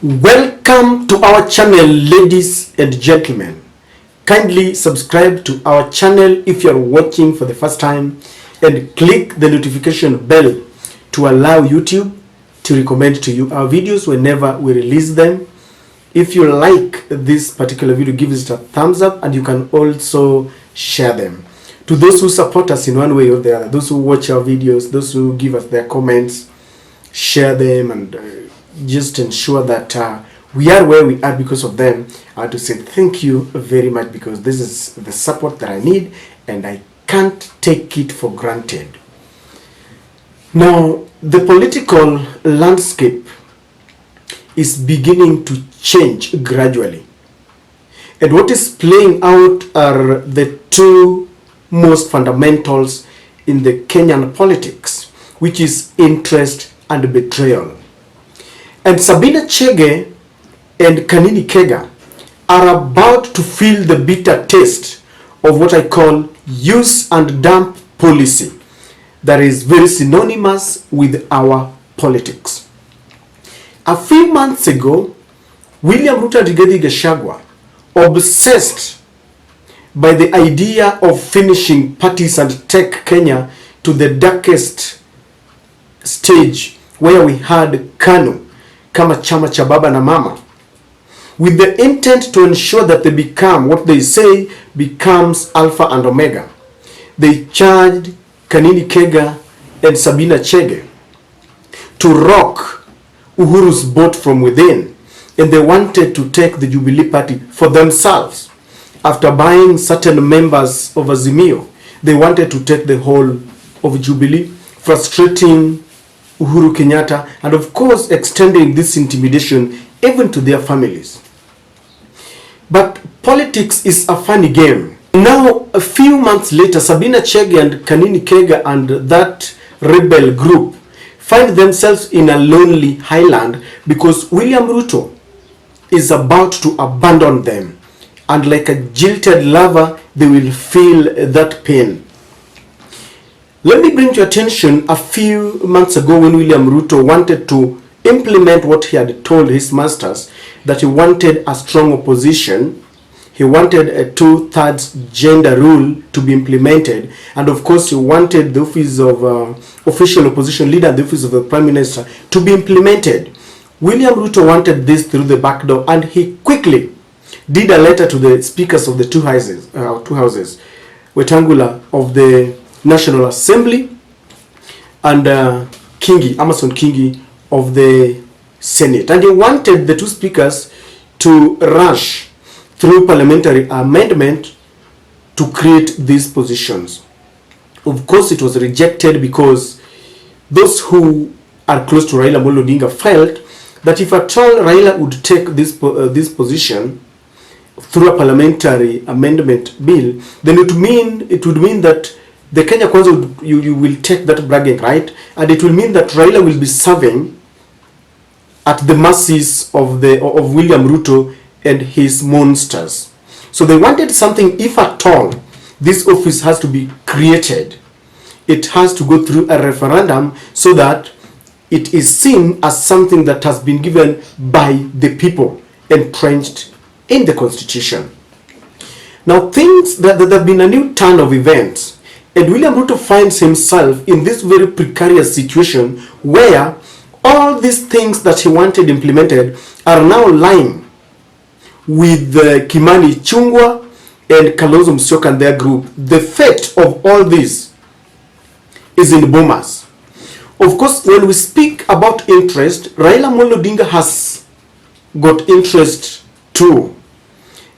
Welcome to our channel, ladies and gentlemen. Kindly subscribe to our channel if you're watching for the first time and click the notification bell to allow YouTube to recommend to you our videos whenever we release them. If you like this particular video, give it a thumbs up, and you can also share them. To those who support us in one way or the other, those who watch our videos, those who give us their comments, share them, and just ensure that we are where we are because of them. I want to say thank you very much, because this is the support that I need and I can't take it for granted. Now, the political landscape is beginning to change gradually, and what is playing out are the two most fundamentals in the Kenyan politics, which is interest and betrayal. And Sabina Chege and Kaninini are about to feel the bitter taste of what I call use and dump policy that is very synonymous with our politics. A few months ago, William Ruto and Rigathi Gachagua, obsessed by the idea of finishing parties and take Kenya to the darkest stage where we had KANU kama chama cha baba na mama, with the intent to ensure that they become what they say becomes Alpha and Omega. They charged Kaninini and Sabina Chege to rock Uhuru's boat from within, and they wanted to take the Jubilee Party for themselves. After buying certain members of Azimio, they wanted to take the whole of Jubilee, frustrating Uhuru Kenyatta, and of course extending this intimidation even to their families. But politics is a funny game. Now, a few months later, Sabina Chege and Kaninini and that rebel group find themselves in a lonely highland because William Ruto is about to abandon them, and like a jilted lover, they will feel that pain. Let me bring to your attention a few months ago when William Ruto wanted to implement what he had told his masters, that he wanted a strong opposition. He wanted a 2/3 gender rule to be implemented, and of course he wanted the office of official opposition leader and the office of the prime minister to be implemented. William Ruto wanted this through the back door, and he quickly did a letter to the speakers of the two houses, Wetangula of the National Assembly and Amason Kingi of the Senate, and he wanted the two speakers to rush through parliamentary amendment to create these positions. Of course, it was rejected because those who are close to Raila Amolo Odinga felt that if at all Raila would take this position through a parliamentary amendment bill, then it would mean that the Kenya Kwanza you will take that bragging right, and it will mean that Raila will be serving at the mercies of William Ruto and his monsters. So they wanted something, if at all this office has to be created, it has to go through a referendum so that it is seen as something that has been given by the people, entrenched in the constitution. Now things that there have been a new turn of events, and William Ruto finds himself in this very precarious situation where all these things that he wanted implemented are now lying with Kimani Chungwa and Kalonzo Musyoka and their group. The fate of all this is in Bomas. Of course, when we speak about interest, Raila Amolo Odinga has got interest too.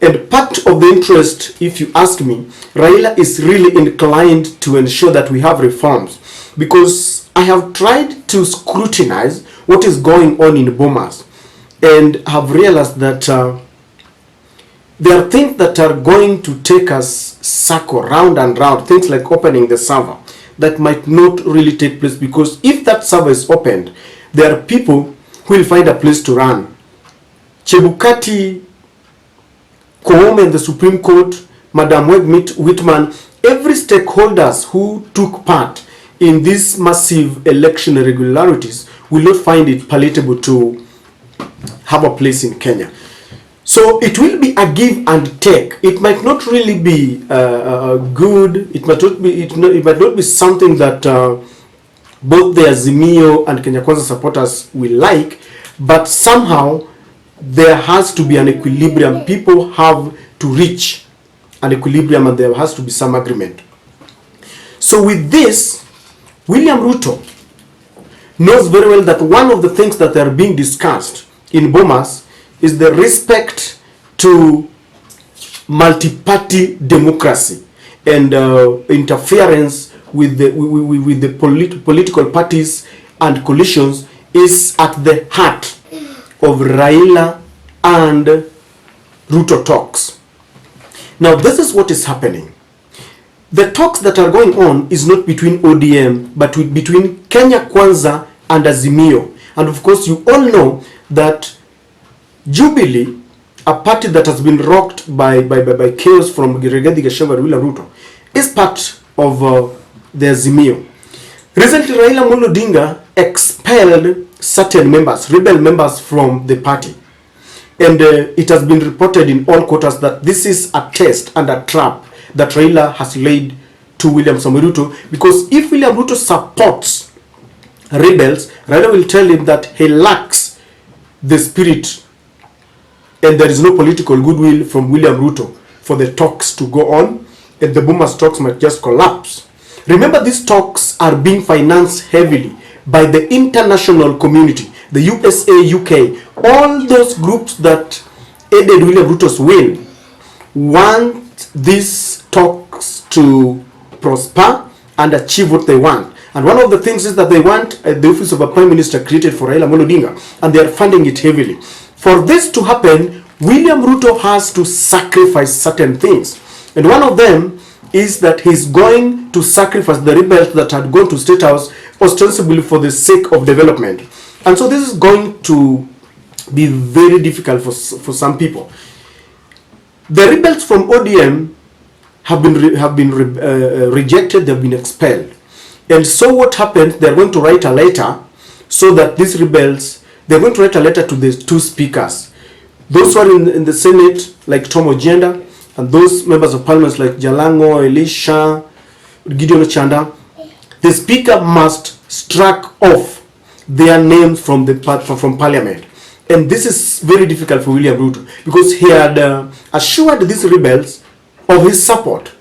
And part of the interest, if you ask me, Raila is really inclined to ensure that we have reforms, because I have tried to scrutinize what is going on in Bomas and have realized that there are things that are going to take us circle round and round, things like opening the server, that might not really take place, because if that server is opened, there are people who will find a place to run. Chebukati, Koome in the Supreme Court, Madam Whitman, every stakeholders who took part in these massive election irregularities will not find it palatable to have a place in Kenya. So it will be a give and take. It might not really be good. It might not be. It might not be something that both the Azimio and Kenya Kwanza supporters will like. But somehow there has to be an equilibrium. People have to reach an equilibrium, and there has to be some agreement. So with this, William Ruto knows very well that one of the things that are being discussed in Bomas is the respect to multi-party democracy and interference with the political parties and coalitions is at the heart of Raila and Ruto talks. Now this is what is happening. The talks that are going on is not between ODM, but between Kenya Kwanza and Azimio. And of course you all know that Jubilee, a party that has been rocked by chaos from Rigathi Gachagua and William Ruto, is part of the Azimio. Recently, Raila Amolo Odinga expelled certain members, rebel members from the party. And it has been reported in all quarters that this is a test and a trap that Raila has laid to William Samoei Ruto, because if William Ruto supports rebels, Raila will tell him that he lacks the spirit and there is no political goodwill from William Ruto for the talks to go on, and the Bomas talks might just collapse. Remember, these talks are being financed heavily by the international community, the USA, UK, all those groups that aided William Ruto's win want these talks to prosper and achieve what they want. And one of the things is that they want the office of a prime minister created for Raila Amolo Odinga, and they are funding it heavily. For this to happen, William Ruto has to sacrifice certain things. And one of them is that he's going to sacrifice the rebels that had gone to State House ostensibly for the sake of development. And so this is going to be very difficult for some people. The rebels from ODM have been rejected, they've been expelled. And so what happened, they're going to write a letter so that these rebels, they're going to write a letter to the two speakers. Those who are in the Senate, like Tom Ojenda, and those members of parliament like Jalango, Elisha, Gideon Ochanda, the speaker must strike off their names from parliament. And this is very difficult for William Ruto, because he had assured these rebels of his support.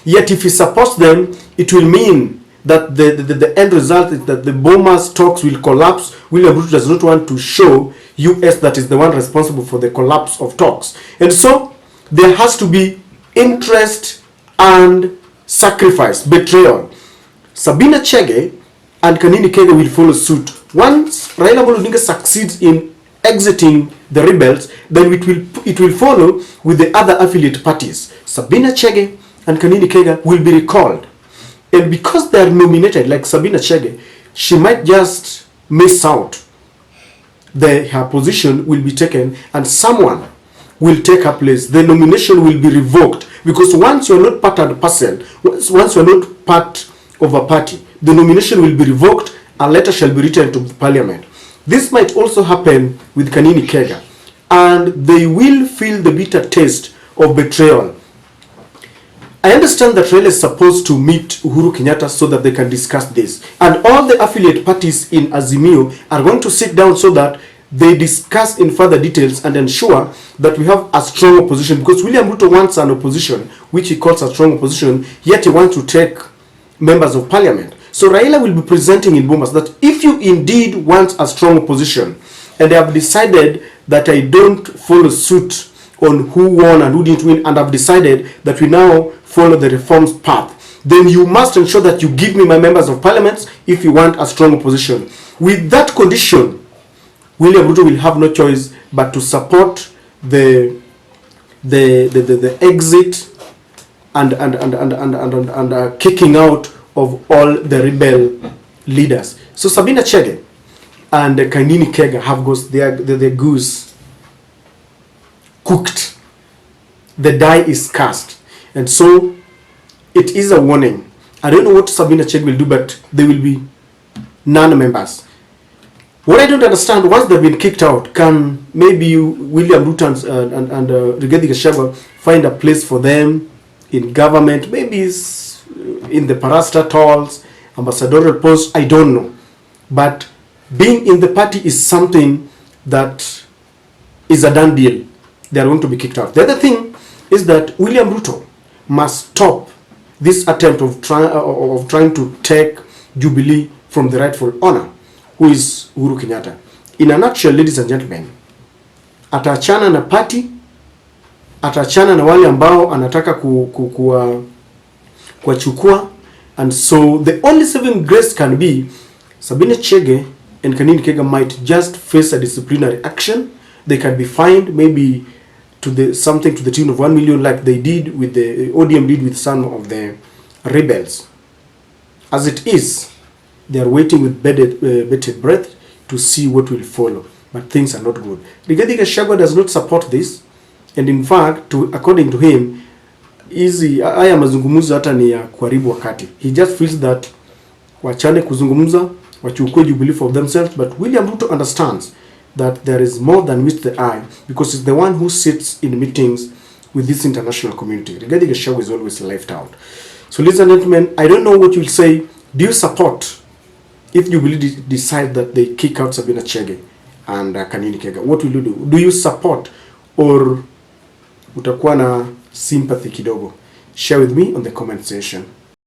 Yet if he supports them, it will mean that the end result is that the Bomas talks will collapse. William Ruto does not want to show US that is the one responsible for the collapse of talks. And so there has to be interest and sacrifice, betrayal. Sabina Chege and Kaninini will follow suit. Once Raila Amolo Odinga succeeds in exiting the rebels, then it will follow with the other affiliate parties. Sabina Chege and Kaninini will be recalled. And because they are nominated, like Sabina Chege, she might just miss out. Her position will be taken and someone will take her place. The nomination will be revoked, because once you're not part of the parcel, once you're not part of a party, the nomination will be revoked. A letter shall be written to the parliament. This might also happen with Kaninini Kega, and they will feel the bitter taste of betrayal. I understand that Raila is supposed to meet Uhuru Kenyatta so that they can discuss this. And all the affiliate parties in Azimio are going to sit down so that they discuss in further details and ensure that we have a strong opposition. Because William Ruto wants an opposition, which he calls a strong opposition, yet he wants to take members of parliament. So Raila will be presenting in Bomas that if you indeed want a strong opposition, and I have decided that I don't follow suit on who won and who didn't win, and I've decided that we now follow the reforms path, then you must ensure that you give me my members of parliament if you want a strong opposition. With that condition, William Ruto will have no choice but to support the exit and kicking out of all the rebel leaders. So Sabina Chege and Kaninini Kega have got their goose cooked. The die is cast. And so it is a warning. I don't know what Sabina Chege will do, but there will be non-members. What I don't understand, once they've been kicked out, can maybe William Ruto and Rigathi Gachagua find a place for them in government? Maybe it's in the parastatals, ambassadorial posts, I don't know. But being in the party is something that is a done deal. They are going to be kicked out. The other thing is that William Ruto must stop this attempt of trying to take Jubilee from the rightful owner, who is Uhuru Kenyatta. In a nutshell, ladies and gentlemen, ataachana na party, ataachana na wale ambao anataka kuwachukua, and so the only saving grace can be Sabina Chege and Kaninini might just face a disciplinary action. They can be fined, maybe to something to the tune of 1 million, like they did with the ODM did with some of the rebels. As it is, they are waiting with bated breath to see what will follow, but things are not good. Rigathi Gachagua does not support this, and in fact, according to him, haya mazungumzo hata ni ya kuharibu wakati. He just feels that wachane kuzungumza, wachukue Jubilee for themselves, but William Ruto understands that there is more than meets the eye, because he's the one who sits in meetings with this international community. Rigathi Gachagua is always left out. So ladies and gentlemen, I don't know what you'll say. Do you support, if you really decide that they kick out Sabina Chege and Kaninini, what will you do? Do you support, or utakuwa na sympathy kidogo? Share with me on the comment section.